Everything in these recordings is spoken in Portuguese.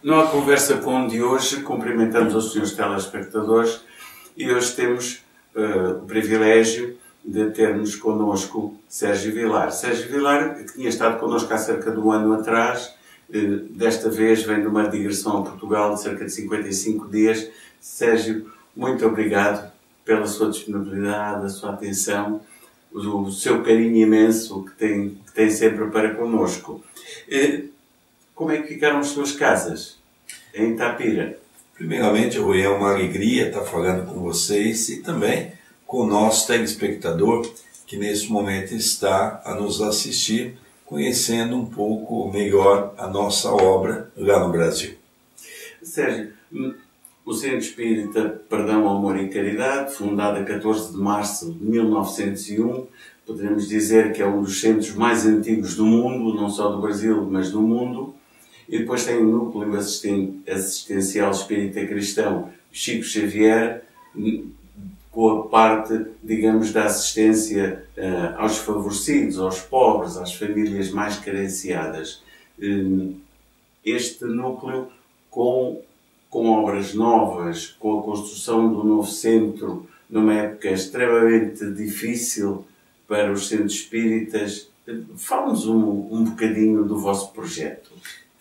Na conversa com um de hoje, cumprimentamos os senhores telespectadores e hoje temos o privilégio de termos connosco Sérgio Vilar. Sérgio Vilar, que tinha estado connosco há cerca de um ano atrás, desta vez vem de uma digressão a Portugal de cerca de 55 dias. Sérgio, muito obrigado pela sua disponibilidade, a sua atenção, o seu carinho imenso que tem sempre para connosco. Como é que ficaram as suas casas em Itapira? Primeiramente, Rui, é uma alegria estar falando com vocês e também com o nosso telespectador que nesse momento está a nos assistir, conhecendo um pouco melhor a nossa obra lá no Brasil. Sérgio, o Centro Espírita Perdão, Amor e Caridade, fundado a 14 de março de 1901, poderemos dizer que é um dos centros mais antigos do mundo, não só do Brasil, mas do mundo. E depois tem o núcleo assistencial espírita cristão Chico Xavier, com a parte, digamos, da assistência aos desfavorecidos, aos pobres, às famílias mais carenciadas. Este núcleo, com obras novas, com a construção do novo centro, numa época extremamente difícil para os centros espíritas, fala-nos um bocadinho do vosso projeto.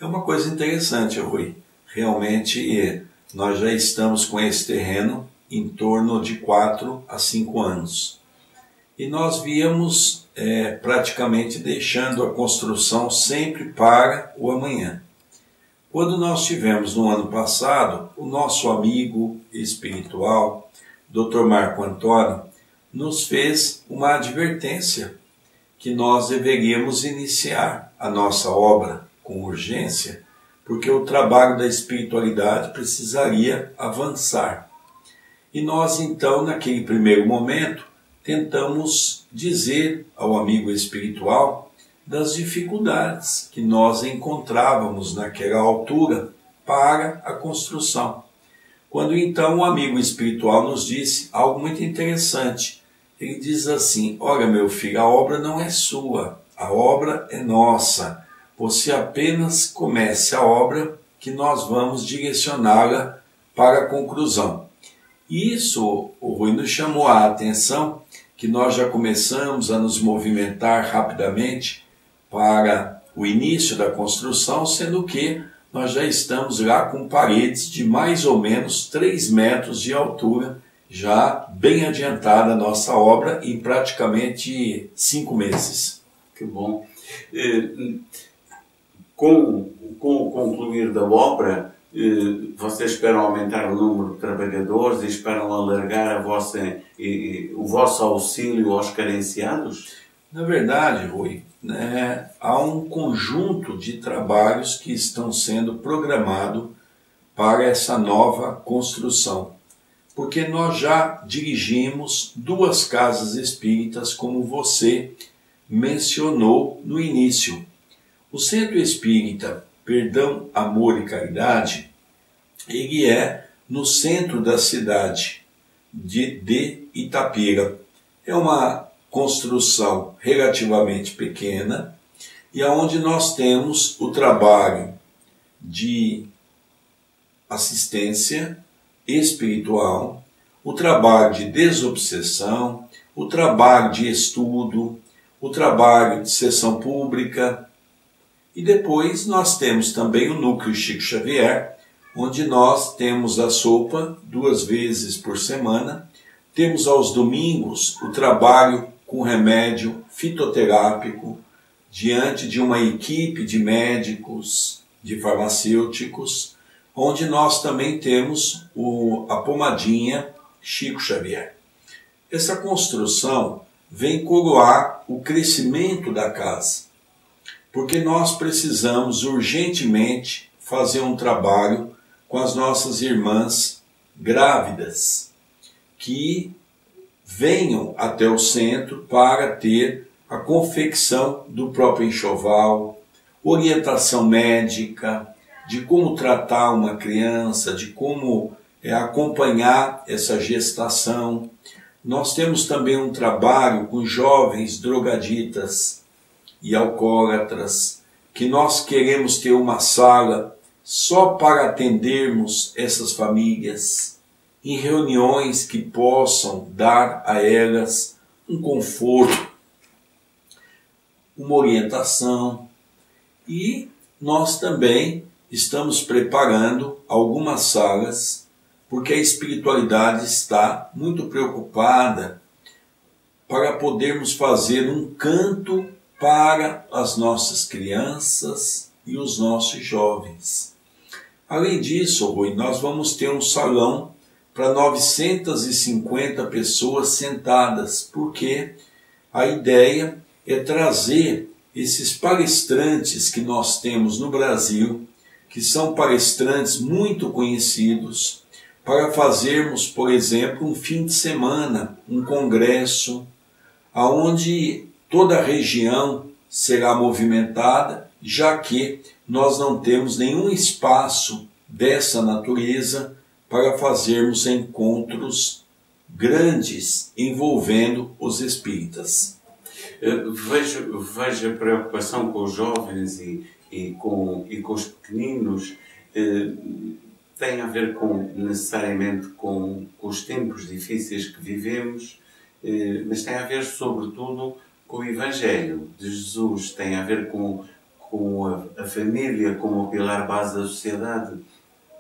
É uma coisa interessante, Rui. Realmente, nós já estamos com esse terreno em torno de 4 a 5 anos. E nós víamos praticamente deixando a construção sempre para o amanhã. Quando nós tivemos no ano passado, o nosso amigo espiritual, Dr. Marco Antônio, nos fez uma advertência que nós deveríamos iniciar a nossa obra com urgência, porque o trabalho da espiritualidade precisaria avançar. E nós, então, naquele primeiro momento, tentamos dizer ao amigo espiritual das dificuldades que nós encontrávamos naquela altura para a construção. Quando então o amigo espiritual nos disse algo muito interessante. Ele diz assim: olha, meu filho, a obra não é sua, a obra é nossa. Você apenas comece a obra que nós vamos direcioná-la para a conclusão. E isso, o Rui, nos chamou a atenção que nós já começamos a nos movimentar rapidamente para o início da construção, sendo que nós já estamos lá com paredes de mais ou menos 3 metros de altura, já bem adiantada a nossa obra em praticamente 5 meses. Que bom! Com o concluir da obra, vocês esperam aumentar o número de trabalhadores e esperam alargar o vosso auxílio aos carenciados? Na verdade, Rui, há um conjunto de trabalhos que estão sendo programados para essa nova construção. Porque nós já dirigimos 2 casas espíritas, como você mencionou no início. O Centro Espírita Perdão, Amor e Caridade, ele é no centro da cidade de Itapira. É uma construção relativamente pequena e onde nós temos o trabalho de assistência espiritual, o trabalho de desobsessão, o trabalho de estudo, o trabalho de sessão pública. E depois nós temos também o núcleo Chico Xavier, onde nós temos a sopa 2 vezes por semana. Temos aos domingos o trabalho com remédio fitoterápico diante de uma equipe de médicos, de farmacêuticos, onde nós também temos a pomadinha Chico Xavier. Essa construção vem coroar o crescimento da casa, porque nós precisamos urgentemente fazer um trabalho com as nossas irmãs grávidas, que venham até o centro para ter a confecção do próprio enxoval, orientação médica, de como tratar uma criança, de como acompanhar essa gestação. Nós temos também um trabalho com jovens drogaditas e alcoólatras, que nós queremos ter uma sala só para atendermos essas famílias em reuniões que possam dar a elas um conforto, uma orientação, e nós também estamos preparando algumas salas, porque a espiritualidade está muito preocupada para podermos fazer um canto para as nossas crianças e os nossos jovens. Além disso, Rui, nós vamos ter um salão para 950 pessoas sentadas, porque a ideia é trazer esses palestrantes que nós temos no Brasil, que são palestrantes muito conhecidos, para fazermos, por exemplo, um fim de semana, um congresso, onde toda a região será movimentada, já que nós não temos nenhum espaço dessa natureza para fazermos encontros grandes envolvendo os espíritas. Vejo a preocupação com os jovens e com os pequeninos. Tem a ver necessariamente com os tempos difíceis que vivemos, mas tem a ver sobretudo com o Evangelho de Jesus, tem a ver com a família como o pilar base da sociedade.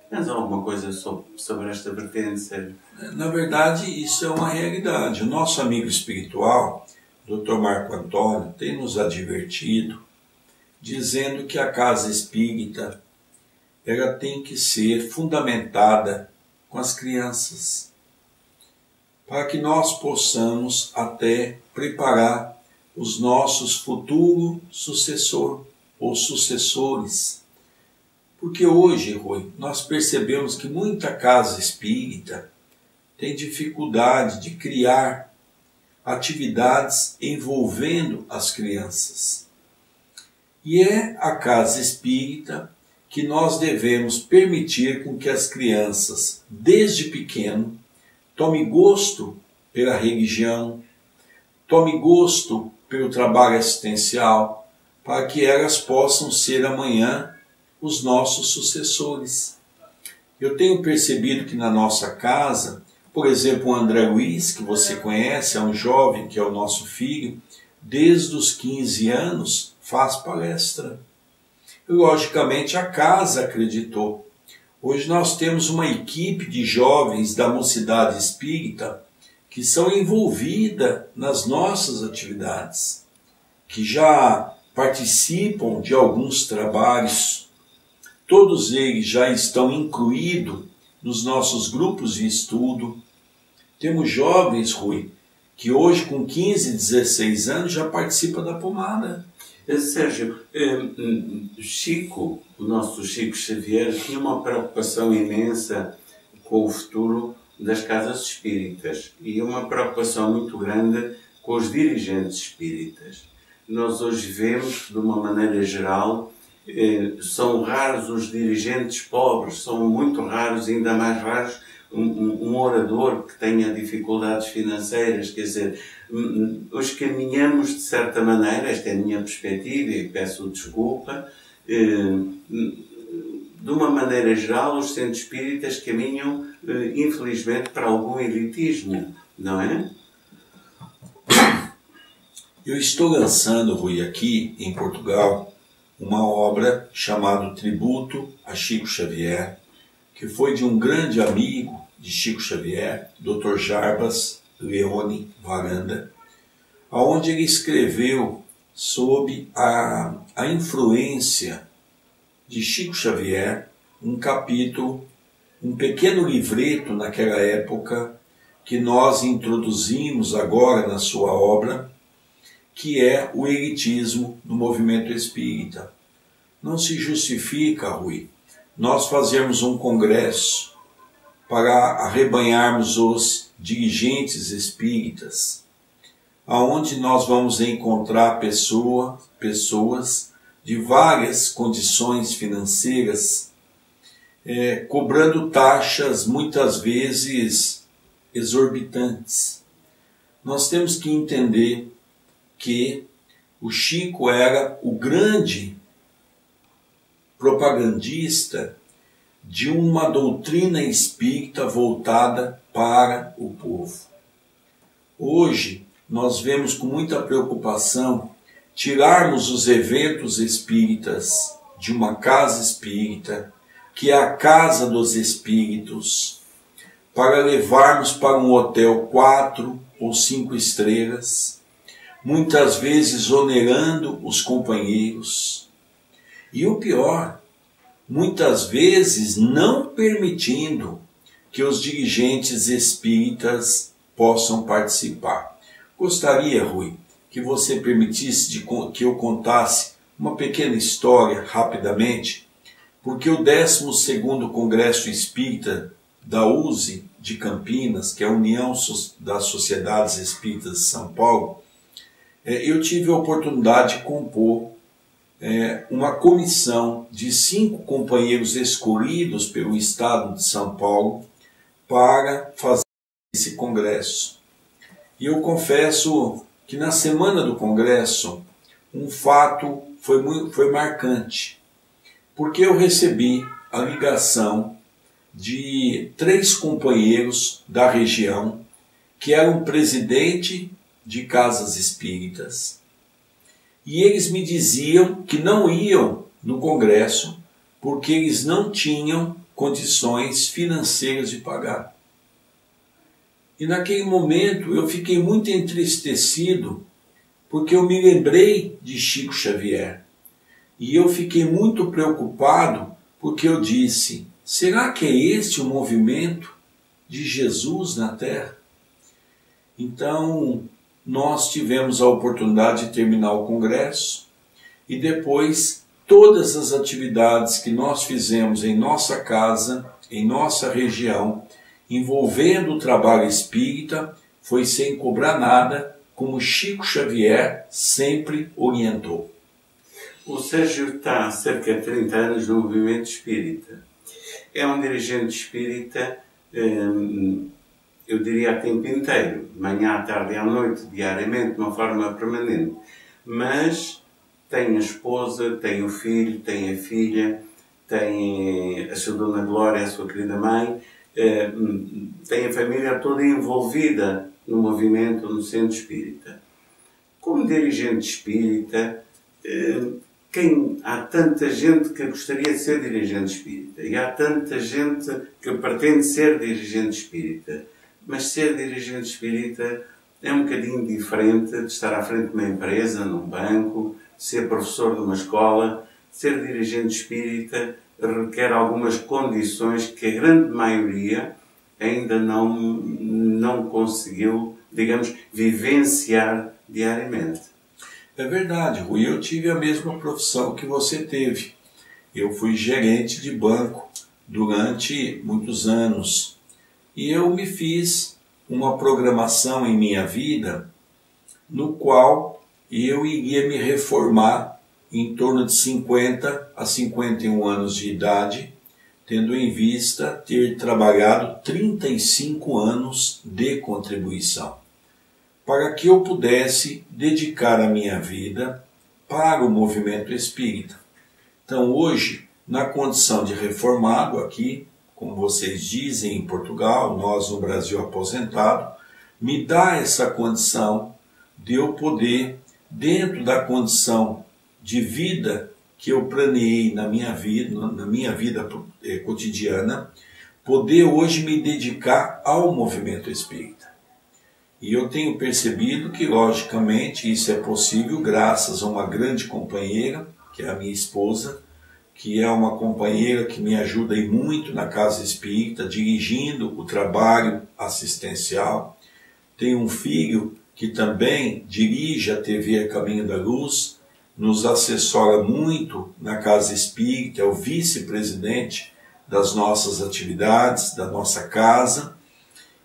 Tens alguma coisa sobre esta vertente, Sérgio? Na verdade, isso é uma realidade. O nosso amigo espiritual, Dr. Marco Antônio, tem nos advertido, dizendo que a casa espírita ela tem que ser fundamentada com as crianças, para que nós possamos até preparar os nossos futuros sucessores ou sucessores. Porque hoje, Rui, nós percebemos que muita casa espírita tem dificuldade de criar atividades envolvendo as crianças. E é a casa espírita que nós devemos permitir com que as crianças, desde pequeno, tomem gosto pela religião, tomem gosto pelo trabalho assistencial, para que elas possam ser amanhã os nossos sucessores. Eu tenho percebido que na nossa casa, por exemplo, o André Luiz, que você conhece, é um jovem que é o nosso filho, desde os 15 anos faz palestra. Logicamente a casa acreditou. Hoje nós temos uma equipe de jovens da Mocidade Espírita que são envolvidas nas nossas atividades, que já participam de alguns trabalhos. Todos eles já estão incluídos nos nossos grupos de estudo. Temos jovens, Rui, que hoje com 15, 16 anos já participam da pomada. Sérgio, Chico, o nosso Chico Xavier, tinha uma preocupação imensa com o futuro das casas espíritas e uma preocupação muito grande com os dirigentes espíritas. Nós hoje vemos, de uma maneira geral, são raros os dirigentes pobres, são muito raros, ainda mais raros, um orador que tenha dificuldades financeiras. Quer dizer, hoje caminhamos de certa maneira, esta é a minha perspectiva e peço desculpa, de uma maneira geral os centros espíritas caminham, infelizmente, para algum elitismo, não é? Eu estou lançando, Rui, aqui em Portugal, uma obra chamada Tributo a Chico Xavier, que foi de um grande amigo de Chico Xavier, Dr. Jarbas Leone Varanda, onde ele escreveu sobre a influência de Chico Xavier, um capítulo, um pequeno livreto naquela época, que nós introduzimos agora na sua obra, que é o elitismo no movimento espírita. Não se justifica, Rui, nós fazermos um congresso para arrebanharmos os dirigentes espíritas, aonde nós vamos encontrar pessoas de várias condições financeiras, cobrando taxas muitas vezes exorbitantes. Nós temos que entender que o Chico era o grande propagandista de uma doutrina espírita voltada para o povo. Hoje, nós vemos com muita preocupação tirarmos os eventos espíritas de uma casa espírita, que é a casa dos espíritos, para levarmos para um hotel 4 ou 5 estrelas, muitas vezes onerando os companheiros. E o pior, muitas vezes não permitindo que os dirigentes espíritas possam participar. Gostaria, Rui, que você permitisse que eu contasse uma pequena história rapidamente, porque o 12º Congresso Espírita da USE de Campinas, que é a União das Sociedades Espíritas de São Paulo, eu tive a oportunidade de compor uma comissão de 5 companheiros escolhidos pelo Estado de São Paulo para fazer esse congresso. E eu confesso que na semana do congresso um fato foi marcante, porque eu recebi a ligação de 3 companheiros da região que eram presidente de casas espíritas, e eles me diziam que não iam no congresso porque eles não tinham condições financeiras de pagar. E naquele momento eu fiquei muito entristecido, porque eu me lembrei de Chico Xavier. E eu fiquei muito preocupado, porque eu disse, será que é este o movimento de Jesus na Terra? Então, nós tivemos a oportunidade de terminar o congresso, e depois todas as atividades que nós fizemos em nossa casa, em nossa região, envolvendo o trabalho espírita, foi sem cobrar nada, como Chico Xavier sempre orientou. O Sérgio está há cerca de 30 anos no movimento espírita. É um dirigente espírita, eu diria a tempo inteiro, de manhã, à tarde e à noite, diariamente, de uma forma permanente. Mas tem a esposa, tem o filho, tem a filha, tem a sua Dona Glória, a sua querida mãe, tem a família toda envolvida no movimento, no centro espírita. Como dirigente espírita, há tanta gente que gostaria de ser dirigente espírita, e há tanta gente que pretende ser dirigente espírita, mas ser dirigente espírita é um bocadinho diferente de estar à frente de uma empresa, num banco, de ser professor de uma escola. Ser dirigente espírita requer algumas condições que a grande maioria ainda não conseguiu, digamos, vivenciar diariamente. É verdade, Rui, eu tive a mesma profissão que você teve. Eu fui gerente de banco durante muitos anos e eu me fiz uma programação em minha vida no qual eu iria me reformar em torno de 50 a 51 anos de idade, tendo em vista ter trabalhado 35 anos de contribuição, para que eu pudesse dedicar a minha vida para o movimento espírita. Então hoje, na condição de reformado aqui, como vocês dizem em Portugal, nós no Brasil aposentado, me dá essa condição de eu poder, dentro da condição de vida que eu planeei na minha vida cotidiana, poder hoje me dedicar ao movimento espírita. E eu tenho percebido que, logicamente, isso é possível graças a uma grande companheira, que é a minha esposa, que é uma companheira que me ajuda e muito na casa espírita, dirigindo o trabalho assistencial. Tenho um filho que também dirige a TV Caminho da Luz, nos assessora muito na casa espírita, é o vice-presidente das nossas atividades, da nossa casa.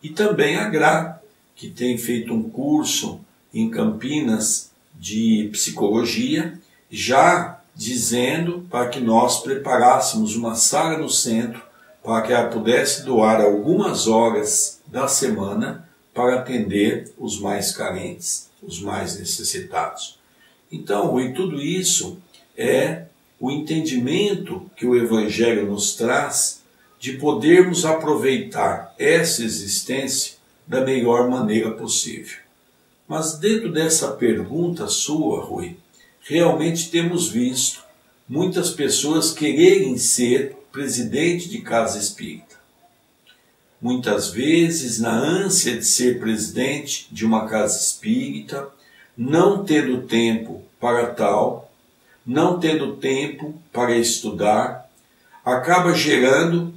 E também a Gra, que tem feito um curso em Campinas de psicologia, já dizendo para que nós preparássemos uma sala no centro para que ela pudesse doar algumas horas da semana para atender os mais carentes, os mais necessitados. Então, Rui, tudo isso é o entendimento que o Evangelho nos traz de podermos aproveitar essa existência da melhor maneira possível. Mas dentro dessa pergunta sua, Rui, realmente temos visto muitas pessoas quererem ser presidente de casa espírita. Muitas vezes, na ânsia de ser presidente de uma casa espírita, não tendo tempo para tal, não tendo tempo para estudar, acaba gerando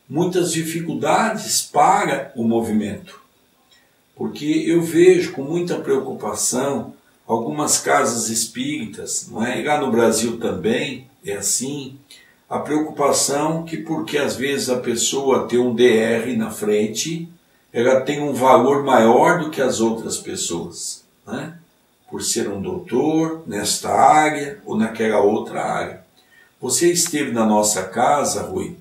muitas dificuldades para o movimento. Porque eu vejo com muita preocupação algumas casas espíritas, não é? E lá no Brasil também é assim, a preocupação que porque às vezes a pessoa tem um DR na frente, ela tem um valor maior do que as outras pessoas, né? Por ser um doutor nesta área ou naquela outra área. Você esteve na nossa casa, Rui,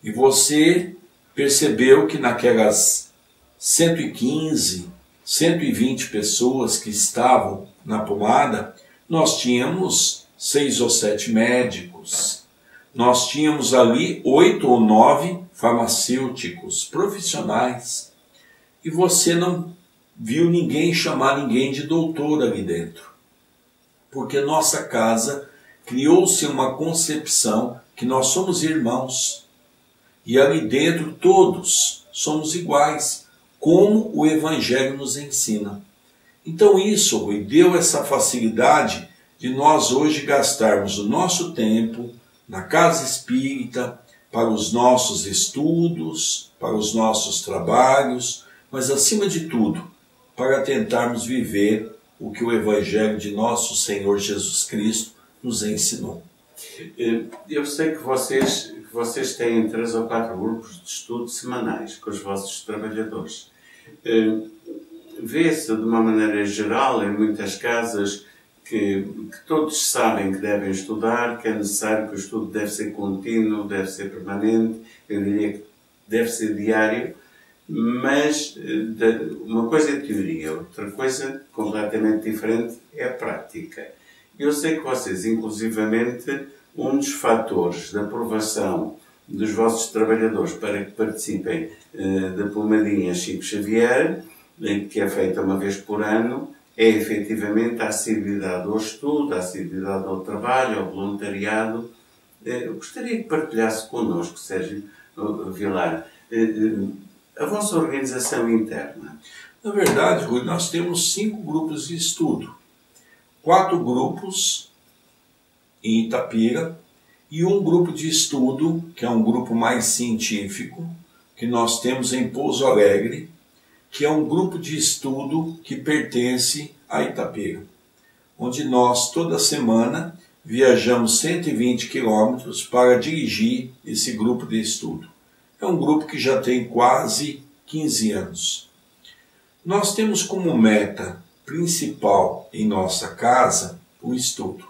e você percebeu que naquelas 115, 120 pessoas que estavam na pomada, nós tínhamos 6 ou 7 médicos, nós tínhamos ali 8 ou 9 farmacêuticos profissionais, e você não viu ninguém chamar ninguém de doutor ali dentro, porque nossa casa criou-se uma concepção que nós somos irmãos, e ali dentro todos somos iguais, como o Evangelho nos ensina. Então isso, Rui, deu essa facilidade de nós hoje gastarmos o nosso tempo na casa espírita, para os nossos estudos, para os nossos trabalhos, mas acima de tudo, para tentarmos viver o que o Evangelho de nosso Senhor Jesus Cristo nos ensinou. Eu sei que vocês têm 3 ou 4 grupos de estudo semanais com os vossos trabalhadores. Vê-se de uma maneira geral em muitas casas que todos sabem que devem estudar, que é necessário que o estudo deve ser contínuo, deve ser permanente, eu diria que deve ser diário, mas uma coisa é teoria, outra coisa completamente diferente é a prática. Eu sei que vocês, inclusivamente, um dos fatores de aprovação dos vossos trabalhadores para que participem da Pomadinha Chico Xavier, que é feita uma vez por ano, é efetivamente a assiduidade ao estudo, a assiduidade ao trabalho, ao voluntariado. Eu gostaria que partilhasse connosco, Sérgio Vilar, a vossa organização interna. Na verdade, Rui, nós temos 5 grupos de estudo. 4 grupos em Itapira e um grupo de estudo, que é um grupo mais científico, que nós temos em Pouso Alegre, que é um grupo de estudo que pertence a Itapira, onde nós toda semana viajamos 120 quilômetros para dirigir esse grupo de estudo. É um grupo que já tem quase 15 anos. Nós temos como meta principal em nossa casa o estudo.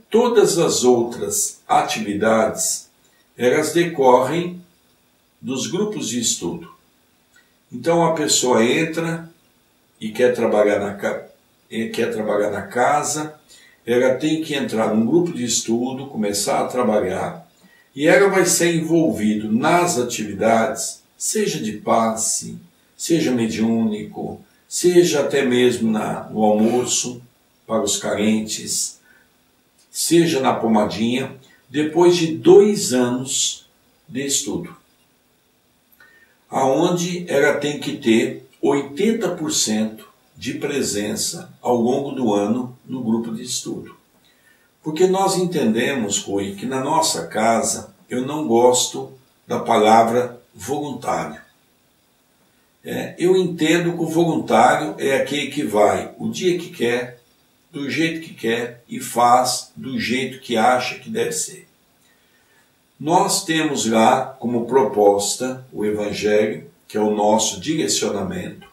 Todas as outras atividades, elas decorrem dos grupos de estudo. Então a pessoa entra e quer trabalhar na casa, ela tem que entrar num grupo de estudo, começar a trabalhar, e ela vai ser envolvida nas atividades, seja de passe, seja mediúnico, seja até mesmo no almoço para os carentes, seja na pomadinha, depois de 2 anos de estudo, aonde ela tem que ter 80% de presença ao longo do ano no grupo de estudo. Porque nós entendemos, Rui, que na nossa casa eu não gosto da palavra voluntário. Eu entendo que o voluntário é aquele que vai o dia que quer, do jeito que quer e faz do jeito que acha que deve ser. Nós temos lá como proposta o Evangelho, que é o nosso direcionamento,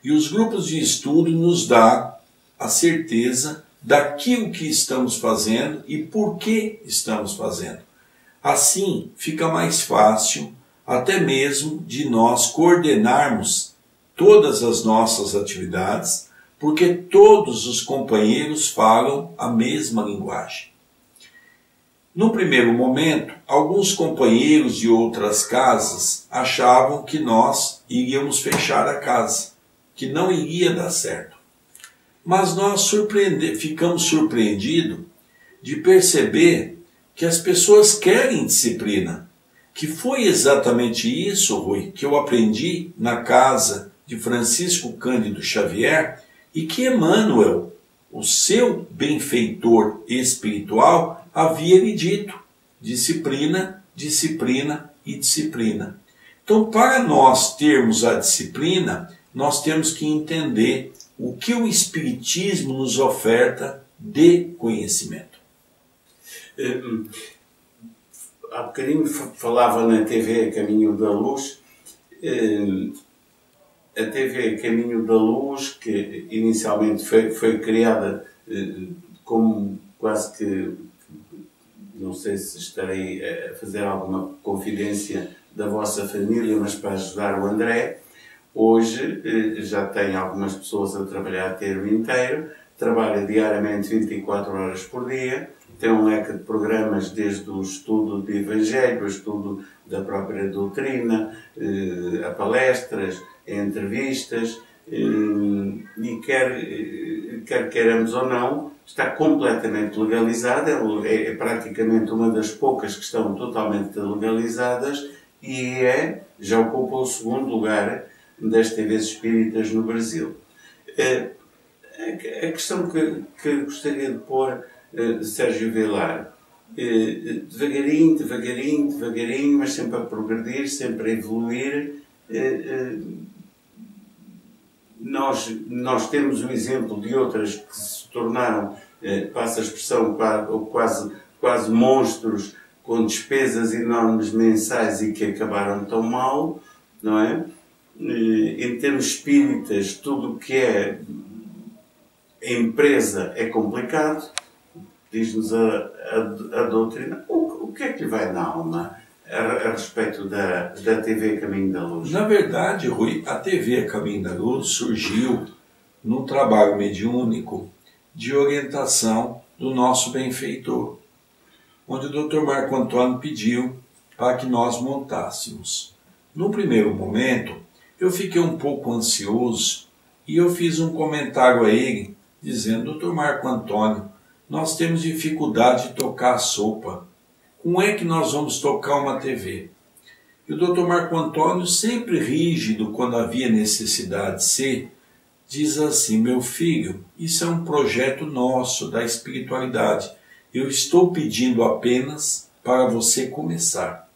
e os grupos de estudo nos dão a certeza daquilo que estamos fazendo e por que estamos fazendo. Assim, fica mais fácil até mesmo de nós coordenarmos todas as nossas atividades, porque todos os companheiros falam a mesma linguagem. No primeiro momento, alguns companheiros de outras casas achavam que nós iríamos fechar a casa, que não iria dar certo. Mas nós ficamos surpreendidos de perceber que as pessoas querem disciplina, que foi exatamente isso, Rui, que eu aprendi na casa de Francisco Cândido Xavier e que Emmanuel, o seu benfeitor espiritual, havia lhe dito: disciplina, disciplina e disciplina. Então, para nós termos a disciplina, nós temos que entender o que o Espiritismo nos oferta de conhecimento. Há bocadinho falava na TV Caminho da Luz. A TV Caminho da Luz, que inicialmente foi criada como quase que, não sei se estarei a fazer alguma confidência da vossa família, mas para ajudar o André, hoje já tem algumas pessoas a trabalhar o tempo inteiro, trabalha diariamente 24 horas por dia, tem um leque de programas desde o estudo do Evangelho, o estudo da própria doutrina, a palestras, a entrevistas, e quer queiramos ou não, está completamente legalizada, é praticamente uma das poucas que estão totalmente legalizadas e já ocupa o segundo lugar das TVs espíritas no Brasil. A questão que gostaria de pôr, Sérgio Vilar, devagarinho, mas sempre a progredir, sempre a evoluir. Nós temos o exemplo de outras que se tornaram, passa a expressão, quase monstros com despesas enormes mensais e que acabaram tão mal, não é? Em termos espíritas, tudo o que é empresa é complicado, diz-nos a doutrina. O que é que lhe vai na alma a respeito da TV Caminho da Luz? Na verdade, Rui, a TV Caminho da Luz surgiu num trabalho mediúnico de orientação do nosso benfeitor, onde o Dr. Marco Antônio pediu para que nós montássemos. No primeiro momento, eu fiquei um pouco ansioso e eu fiz um comentário a ele, dizendo: Dr. Marco Antônio, nós temos dificuldade de tocar a sopa. Como é que nós vamos tocar uma TV? E o Dr. Marco Antônio, sempre rígido quando havia necessidade de ser, diz assim: meu filho, isso é um projeto nosso, da espiritualidade. Eu estou pedindo apenas para você começar.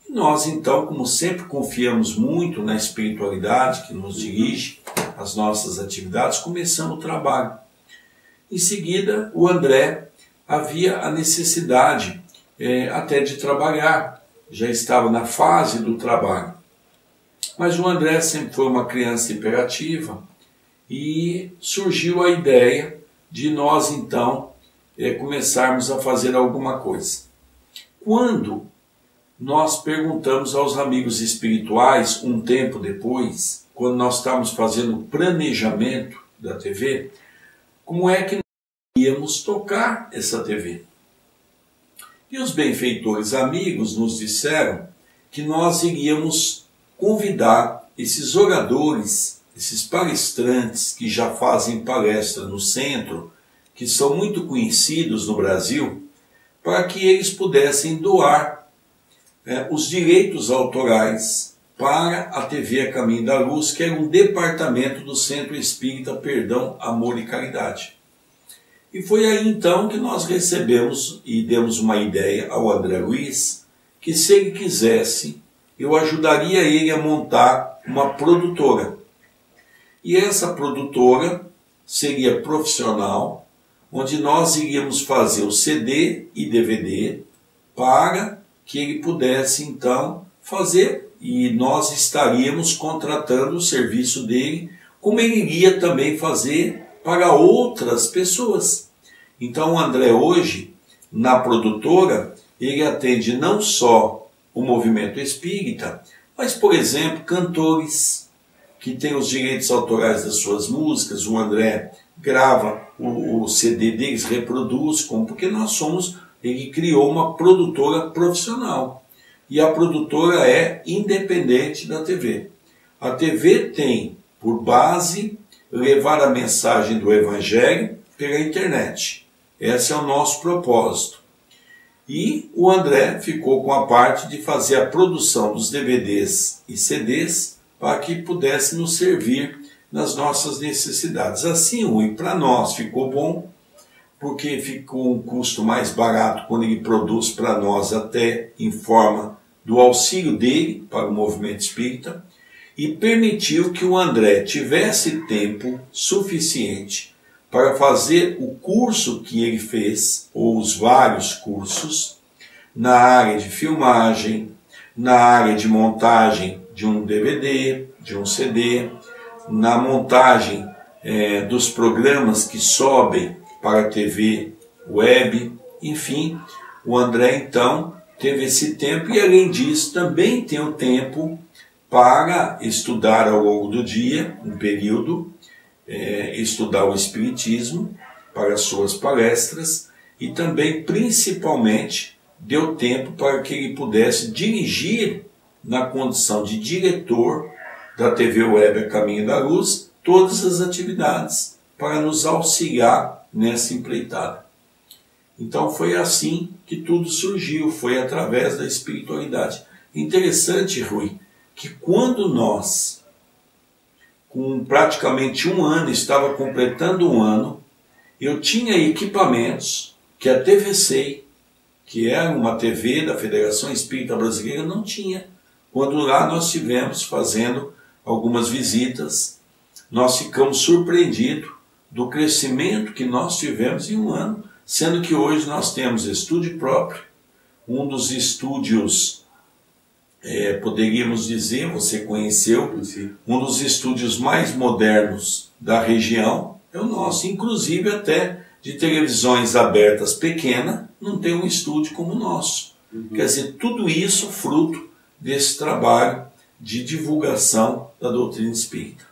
E nós, então, como sempre confiamos muito na espiritualidade que nos dirige, as nossas atividades, começamos o trabalho. Em seguida, o André havia a necessidade até de trabalhar, já estava na fase do trabalho. Mas o André sempre foi uma criança hiperativa e surgiu a ideia de nós, então, começarmos a fazer alguma coisa. Quando nós perguntamos aos amigos espirituais, um tempo depois, quando nós estávamos fazendo o planejamento da TV, como é que nós íamos tocar essa TV? E os benfeitores amigos nos disseram que nós iríamos convidar esses oradores, esses palestrantes que já fazem palestra no centro, que são muito conhecidos no Brasil, para que eles pudessem doar os direitos autorais para a TV A Caminho da Luz, que era um departamento do Centro Espírita Perdão, Amor e Caridade. E foi aí então que nós recebemos e demos uma ideia ao André Luiz, que se ele quisesse, eu ajudaria ele a montar uma produtora. E essa produtora seria profissional, onde nós iríamos fazer o CD e DVD para que ele pudesse então fazer, e nós estaríamos contratando o serviço dele, como ele iria também fazer para outras pessoas. Então o André hoje, na produtora, ele atende não só o movimento espírita, mas, por exemplo, cantores que têm os direitos autorais das suas músicas. O André grava o CD deles, reproduz, porque nós somos ele criou uma produtora profissional. E a produtora é independente da TV. A TV tem por base levar a mensagem do Evangelho pela internet. Esse é o nosso propósito. E o André ficou com a parte de fazer a produção dos DVDs e CDs para que pudesse nos servir nas nossas necessidades. Assim, Rui, para nós ficou bom, porque ficou um custo mais barato quando ele produz para nós, até em forma do auxílio dele para o movimento espírita, e permitiu que o André tivesse tempo suficiente para fazer o curso que ele fez, ou os vários cursos, na área de filmagem, na área de montagem de um DVD, de um CD, na montagem dos programas que sobem para a TV web, enfim, o André então teve esse tempo e, além disso, também tem o tempo para estudar ao longo do dia, um período, estudar o Espiritismo para as suas palestras e também, principalmente, deu tempo para que ele pudesse dirigir, na condição de diretor da TV Web A Caminho da Luz, todas as atividades para nos auxiliar nessa empreitada. Então foi assim que tudo surgiu, foi através da espiritualidade. Interessante, Rui, que quando nós, com praticamente um ano, estava completando um ano, eu tinha equipamentos que a TVC, que era uma TV da Federação Espírita Brasileira, não tinha. Quando lá nós estivemos fazendo algumas visitas, nós ficamos surpreendidos do crescimento que nós tivemos em um ano, sendo que hoje nós temos estúdio próprio, um dos estúdios, poderíamos dizer, você conheceu, sim, um dos estúdios mais modernos da região é o nosso, inclusive até de televisões abertas pequenas, não tem um estúdio como o nosso. Quer dizer, tudo isso fruto desse trabalho de divulgação da doutrina espírita.